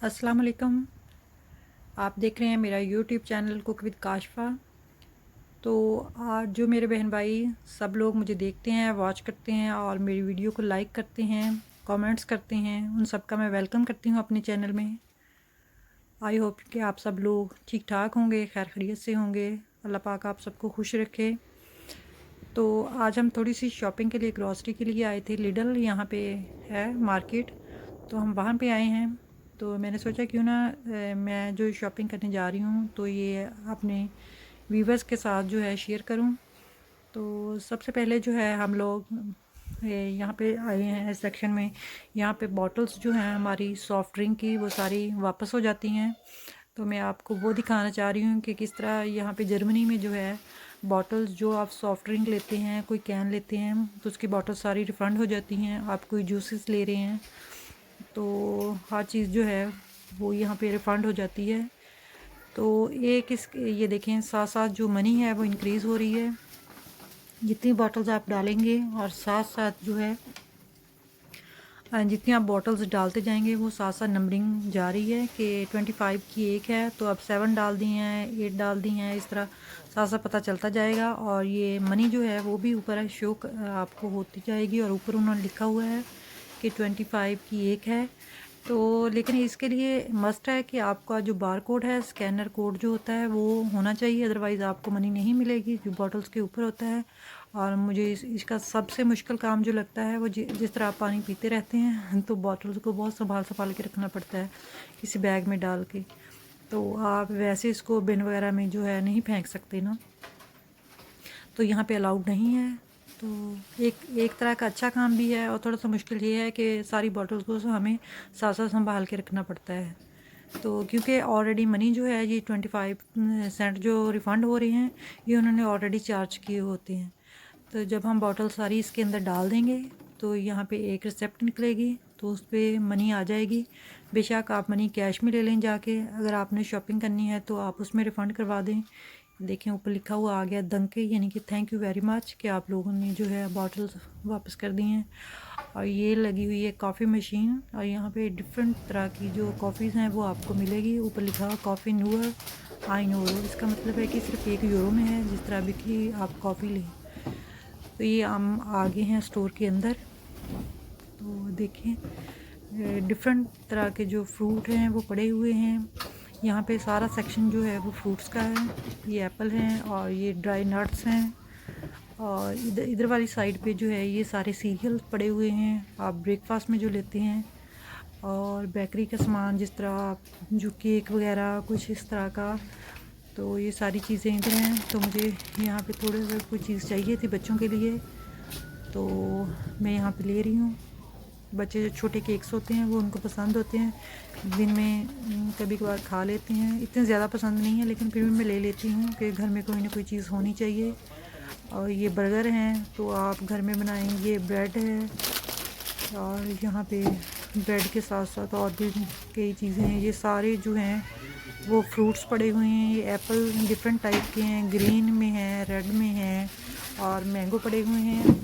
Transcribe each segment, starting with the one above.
अस्सलाम वालेकुम। आप देख रहे हैं मेरा यूट्यूब चैनल कुक विद काशफा। तो आज जो मेरे बहन भाई सब लोग मुझे देखते हैं, वॉच करते हैं और मेरी वीडियो को लाइक करते हैं, कमेंट्स करते हैं, उन सब का मैं वेलकम करती हूँ अपने चैनल में। आई होप कि आप सब लोग ठीक ठाक होंगे, खैर खैरियत से होंगे। अल्लाह पाक आप सबको खुश रखे। तो आज हम थोड़ी सी शॉपिंग के लिए, ग्रॉसरी के लिए आए थे। लिडल यहाँ पे है मार्केट, तो हम वहाँ पे आए हैं। तो मैंने सोचा क्यों ना मैं जो शॉपिंग करने जा रही हूँ तो ये अपने व्यूवर्स के साथ जो है शेयर करूँ। तो सबसे पहले जो है हम लोग यहाँ पे आए हैं इस सेक्शन में। यहाँ पे बॉटल्स जो हैं हमारी सॉफ़्ट ड्रिंक की, वो सारी वापस हो जाती हैं। तो मैं आपको वो दिखाना चाह रही हूँ कि किस तरह यहाँ पे जर्मनी में जो है बॉटल्स, जो आप सॉफ़्ट ड्रिंक लेते हैं, कोई कैन लेते हैं तो उसकी बॉटल सारी रिफ़ंड हो जाती हैं। आप कोई जूसेस ले रहे हैं तो हर चीज़ जो है वो यहाँ पे रिफ़ंड हो जाती है। तो एक इस ये देखें, साथ साथ जो मनी है वो इंक्रीज़ हो रही है जितनी बॉटल्स आप डालेंगे, और साथ साथ जो है जितनी आप बॉटल्स डालते जाएंगे वो साथ साथ नंबरिंग जा रही है कि 25 की एक है तो अब 7 डाल दी हैं, 8 डाल दी हैं, इस तरह साथ साथ पता चलता जाएगा। और ये मनी जो है वो भी ऊपर शो आपको होती जाएगी, और ऊपर उन्होंने लिखा हुआ है कि 25 की एक है। तो लेकिन इसके लिए मस्ट है कि आपका जो बार कोड है, स्कैनर कोड जो होता है वो होना चाहिए, अदरवाइज़ आपको मनी नहीं मिलेगी जो बॉटल्स के ऊपर होता है। और मुझे इसका सबसे मुश्किल काम जो लगता है वो जिस तरह आप पानी पीते रहते हैं तो बॉटल्स को बहुत संभाल संभाल के रखना पड़ता है किसी बैग में डाल के। तो आप वैसे इसको बिन वगैरह में जो है नहीं फेंक सकते ना, तो यहाँ पे अलाउड नहीं है। तो एक तरह का अच्छा काम भी है, और थोड़ा सा मुश्किल ये है कि सारी बॉटल्स को हमें साथ साथ संभाल के रखना पड़ता है। तो क्योंकि ऑलरेडी मनी जो है ये 25 सेंट जो रिफ़ंड हो रहे हैं ये उन्होंने ऑलरेडी चार्ज किए होते हैं। तो जब हम बॉटल सारी इसके अंदर डाल देंगे तो यहाँ पे एक रिसिप्ट निकलेगी, तो उस पर मनी आ जाएगी। बेशक आप मनी कैश में ले लें जाके, अगर आपने शॉपिंग करनी है तो आप उसमें रिफ़ंड करवा दें। देखें ऊपर लिखा हुआ आ गया दंके, यानी कि थैंक यू वेरी मच कि आप लोगों ने जो है बॉटल्स वापस कर दी हैं। और ये लगी हुई है कॉफ़ी मशीन, और यहाँ पे डिफरेंट तरह की जो कॉफ़ीज़ हैं वो आपको मिलेगी। ऊपर लिखा हुआ कॉफ़ी न्यूअर आई यूरो, इसका मतलब है कि सिर्फ 1 यूरो में है, जिस तरह भी कि आप कॉफ़ी लें। तो ये हम आगे हैं स्टोर के अंदर। तो देखें डिफरेंट तरह के जो फ्रूट हैं वो पड़े हुए हैं। यहाँ पे सारा सेक्शन जो है वो फ्रूट्स का है। ये एप्पल हैं और ये ड्राई नट्स हैं, और इधर इधर वाली साइड पे जो है ये सारे सीरियल पड़े हुए हैं, आप ब्रेकफास्ट में जो लेते हैं। और बेकरी का सामान, जिस तरह आप जो केक वगैरह कुछ इस तरह का, तो ये सारी चीज़ें इधर हैं। तो मुझे यहाँ पे थोड़े सा कोई चीज़ चाहिए थी बच्चों के लिए, तो मैं यहाँ पे ले रही हूँ। बच्चे जो छोटे केक्स होते हैं वो उनको पसंद होते हैं, दिन में कभी कभार खा लेते हैं। इतने ज़्यादा पसंद नहीं है लेकिन फिर भी मैं ले लेती हूँ कि घर में कोई ना कोई चीज़ होनी चाहिए। और ये बर्गर हैं तो आप घर में बनाएं। ये ब्रेड है, और यहाँ पे ब्रेड के साथ साथ और भी कई चीज़ें हैं। ये सारे जो हैं वो फ्रूट्स पड़े हुए हैं। ये एप्पल डिफरेंट टाइप के हैं, ग्रीन में हैं, रेड में हैं, और मैंगो पड़े हुए हैं।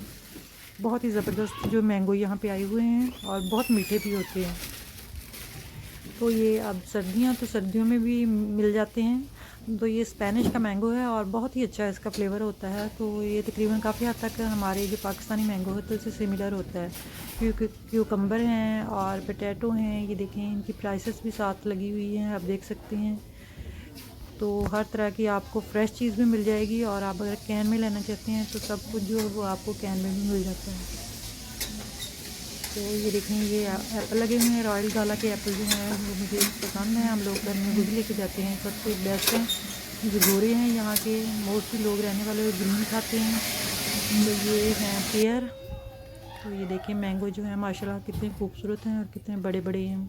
बहुत ही ज़बरदस्त जो मैंगो यहाँ पे आए हुए हैं, और बहुत मीठे भी होते हैं। तो ये अब तो सर्दियों में भी मिल जाते हैं। तो ये स्पेनिश का मैंगो है और बहुत ही अच्छा इसका फ्लेवर होता है। तो ये तकरीबन काफ़ी हद तक हमारे जो पाकिस्तानी मैंगो होता है उससे सिमिलर होता है। क्यूकम्बर हैं और पोटैटो हैं। ये देखें इनकी प्राइसेस भी साथ लगी हुई हैं, आप देख सकते हैं। तो हर तरह की आपको फ़्रेश चीज़ भी मिल जाएगी, और आप अगर कैन में लेना चाहते हैं तो सब कुछ जो है वो आपको कैन में भी मिल जाता है। तो ये देखें ये एप्पल लगे हुए हैं, रॉयल गाला के एप्पल जो हैं वो मुझे पसंद है। हम लोग घर में खुद लेके जाते हैं, सबसे बेस्ट हैं। जो गोरे हैं यहाँ के मोस्टली लोग रहने वाले ग्रीन खाते हैं। तो ये हैं पेयर। तो ये देखें मैंगो जो है माशाल्लाह कितने खूबसूरत हैं और कितने बड़े बड़े हैं।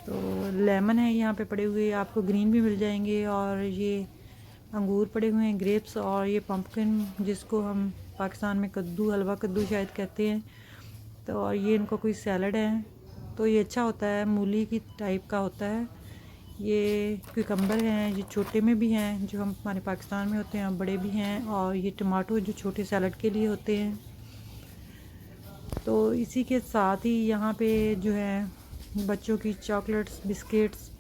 तो लेमन है यहाँ पे पड़े हुए, आपको ग्रीन भी मिल जाएंगे। और ये अंगूर पड़े हुए हैं, ग्रेप्स, और ये पम्पकिन जिसको हम पाकिस्तान में कद्दू, हलवा कद्दू शायद कहते हैं। तो और ये इनका कोई सैलड है, तो ये अच्छा होता है, मूली की टाइप का होता है। ये क्यूकम्बर हैं, ये छोटे में भी हैं जो हम हमारे पाकिस्तान में होते हैं, बड़े भी हैं। और ये टमाटो जो छोटे सैलड के लिए होते हैं। तो इसी के साथ ही यहाँ पे जो है बच्चों की चॉकलेट्स, बिस्किट्स,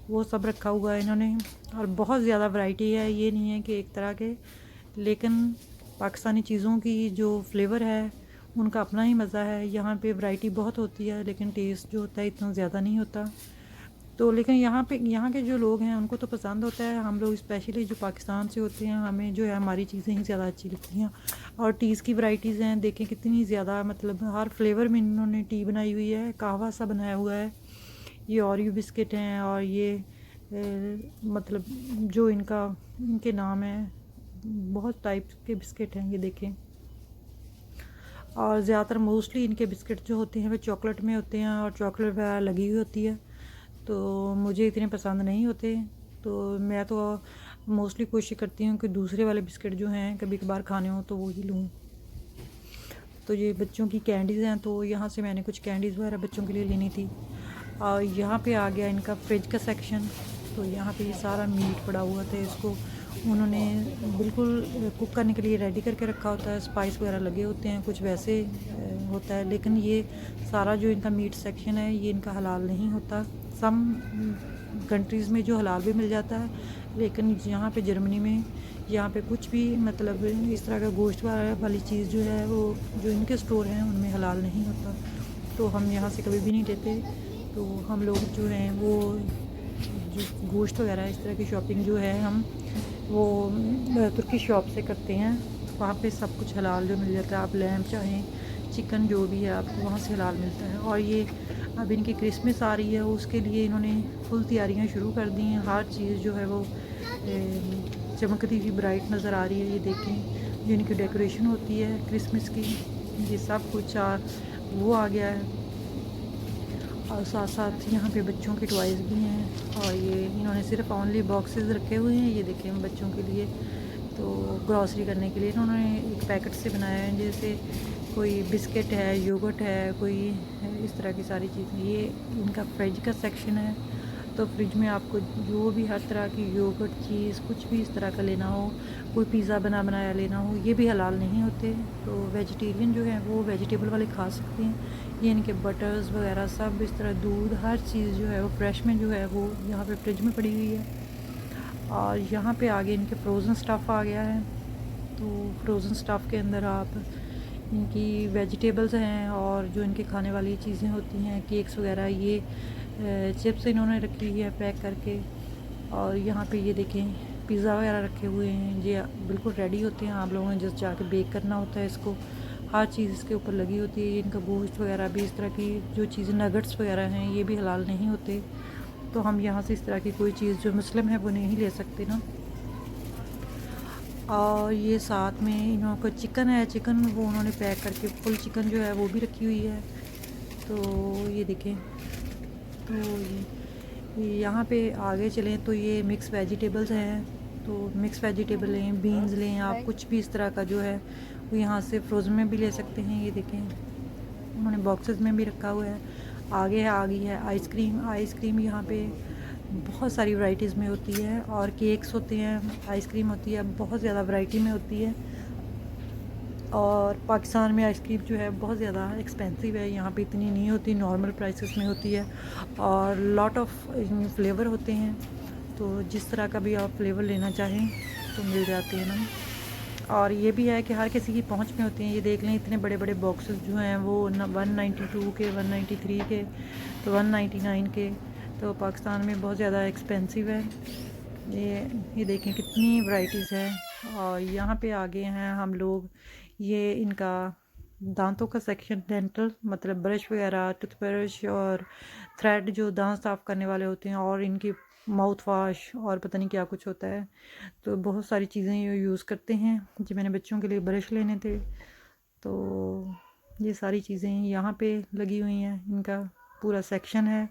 वो सब रखा हुआ है इन्होंने। और बहुत ज़्यादा वैरायटी है, ये नहीं है कि एक तरह के, लेकिन पाकिस्तानी चीज़ों की जो फ्लेवर है उनका अपना ही मज़ा है। यहाँ पे वैरायटी बहुत होती है लेकिन टेस्ट जो होता है इतना ज़्यादा नहीं होता। तो लेकिन यहाँ के जो लोग हैं उनको तो पसंद होता है। हम लोग स्पेशली जो पाकिस्तान से होते हैं, हमें जो है हमारी चीज़ें ही ज़्यादा अच्छी लगती हैं। और टीज़ की वैरायटीज़ हैं, देखें कितनी ज़्यादा, मतलब हर फ्लेवर में इन्होंने टी बनाई हुई है, कहवा सा बनाया हुआ है। ये ओरियो बिस्किट हैं और ये मतलब जो इनके नाम हैं, बहुत टाइप के बिस्किट हैं, ये देखें। और ज़्यादातर मोस्टली इनके बिस्किट जो होते हैं वो चॉकलेट में होते हैं और चॉकलेट वगैरह लगी हुई होती है, तो मुझे इतने पसंद नहीं होते। तो मैं तो मोस्टली कोशिश करती हूँ कि दूसरे वाले बिस्किट जो हैं कभी कभार खाने हो तो वो ही लूँ। तो ये बच्चों की कैंडीज़ हैं, तो यहाँ से मैंने कुछ कैंडीज़ वगैरह बच्चों के लिए लेनी थी। और यहाँ पे आ गया इनका फ्रिज का सेक्शन। तो यहाँ पे ये सारा मीट पड़ा हुआ था, इसको उन्होंने बिल्कुल कुक करने के लिए रेडी करके रखा होता है। स्पाइस वगैरह लगे होते हैं, कुछ वैसे होता है। लेकिन ये सारा जो इनका मीट सेक्शन है ये इनका हलाल नहीं होता। सम कंट्रीज़ में जो हलाल भी मिल जाता है, लेकिन यहाँ पे जर्मनी में यहाँ पे कुछ भी मतलब इस तरह का गोश्त वाली चीज़ जो है वो जो इनके स्टोर हैं उनमें हलाल नहीं होता। तो हम यहाँ से कभी भी नहीं लेते। तो हम लोग जो हैं वो जो गोश्त वगैरह इस तरह की शॉपिंग जो है हम वो तुर्की शॉप से करते हैं। वहाँ पे सब कुछ हलाल जो मिल जाता है, आप लैम्प चाहें, चिकन जो भी है आपको वहाँ से हलाल मिलता है। और ये अब इनकी क्रिसमस आ रही है, उसके लिए इन्होंने फुल तैयारियाँ शुरू कर दी हैं। हर चीज़ जो है वो चमकती हुई ब्राइट नज़र आ रही है। ये देखें जो इनकी डेकोरेशन होती है क्रिसमस की, ये सब कुछ वो आ गया है। और साथ साथ यहाँ पे बच्चों के टॉयज़ भी हैं। और ये इन्होंने सिर्फ ओनली बॉक्सेस रखे हुए हैं, ये देखें बच्चों के लिए। तो ग्रॉसरी करने के लिए इन्होंने एक पैकेट से बनाया है, जैसे कोई बिस्किट है, योगर्ट है, कोई इस तरह की सारी चीज़ें। ये इनका फ्रिज का सेक्शन है, तो फ्रिज में आपको जो भी हर तरह की योगर्ट, चीज़, कुछ भी इस तरह का लेना हो, कोई पिज़्ज़ा बनाया लेना हो, ये भी हलाल नहीं होते। तो वेजिटेरियन जो है वो वेजिटेबल वाले खा सकते हैं। ये इनके बटर्स वगैरह सब इस तरह, दूध, हर चीज़ जो है वो फ्रेश में जो है वो यहाँ पे फ्रिज में पड़ी हुई है। और यहाँ पे आगे इनके फ्रोज़न स्टफ़ आ गया है। तो फ्रोज़न स्टफ़ के अंदर आप इनकी वेजिटेबल्स हैं और जो इनके खाने वाली चीज़ें होती हैं, केक्स वगैरह, ये चिप्स इन्होंने रखी हुई है पैक करके। और यहाँ पे ये देखें पिज़्ज़ा वगैरह रखे हुए हैं, ये बिल्कुल रेडी होते हैं, आप लोगों ने जस्ट जाके बेक करना होता है इसको। हर चीज़ इसके ऊपर लगी होती है। इनका गोश्त वगैरह भी, इस तरह की जो चीज़ें, नगट्स वगैरह हैं, ये भी हलाल नहीं होते। तो हम यहाँ से इस तरह की कोई चीज़ जो मुस्लिम है वो नहीं ले सकते ना। और ये साथ में इन्हों का चिकन है, चिकन वो उन्होंने पैक करके, फुल चिकन जो है वो भी रखी हुई है। तो ये देखें, तो यहाँ पे आगे चलें तो ये मिक्स वेजिटेबल्स हैं। तो मिक्स वेजिटेबल लें, बीन्स लें आप, कुछ भी इस तरह का जो है वो यहाँ से फ्रोज़न में भी ले सकते हैं। ये देखें उन्होंने बॉक्सेस में भी रखा हुआ है। आगे आ गई है आइसक्रीम। आइसक्रीम यहाँ पे बहुत सारी वैराइटीज़ में होती है, और केक्स होते हैं, आइसक्रीम होती है, बहुत ज़्यादा वैरायटी में होती है। और पाकिस्तान में आइसक्रीम जो है बहुत ज़्यादा एक्सपेंसिव है, यहाँ पे इतनी नहीं होती, नॉर्मल प्राइसेस में होती है। और लॉट ऑफ फ्लेवर होते हैं, तो जिस तरह का भी आप फ्लेवर लेना चाहें तो मिल जाते हैं ना। और ये भी है कि हर किसी की पहुंच में होती हैं। ये देख लें इतने बड़े बड़े बॉक्सेस जो हैं वो 192 के, 193 के, तो 199 के। तो पाकिस्तान में बहुत ज़्यादा एक्सपेंसिव है। ये देखें कितनी वैरायटीज़ है। और यहाँ पे आगे हैं हम लोग, ये इनका दांतों का सेक्शन, डेंटल, मतलब ब्रश वगैरह, टूथब्रश और थ्रेड जो दांत साफ़ करने वाले होते हैं, और इनकी माउथ वाश और पता नहीं क्या कुछ होता है। तो बहुत सारी चीज़ें ये यूज़ करते हैं। जी मैंने बच्चों के लिए ब्रश लेने थे, तो ये सारी चीज़ें यहाँ पे लगी हुई हैं, इनका पूरा सेक्शन है।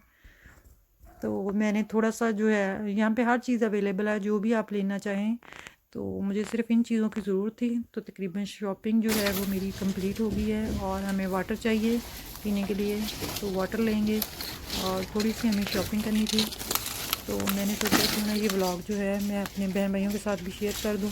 तो मैंने थोड़ा सा जो है, यहाँ पे हर चीज़ अवेलेबल है, जो भी आप लेना चाहें। तो मुझे सिर्फ इन चीज़ों की ज़रूरत थी, तो तकरीबन शॉपिंग जो है वो मेरी कंप्लीट हो गई है। और हमें वाटर चाहिए पीने के लिए, तो वाटर लेंगे। और थोड़ी सी हमें शॉपिंग करनी थी, तो मैंने सोचा कि मैं ये व्लॉग जो है मैं अपने बहन भाइयों के साथ भी शेयर कर दूँ।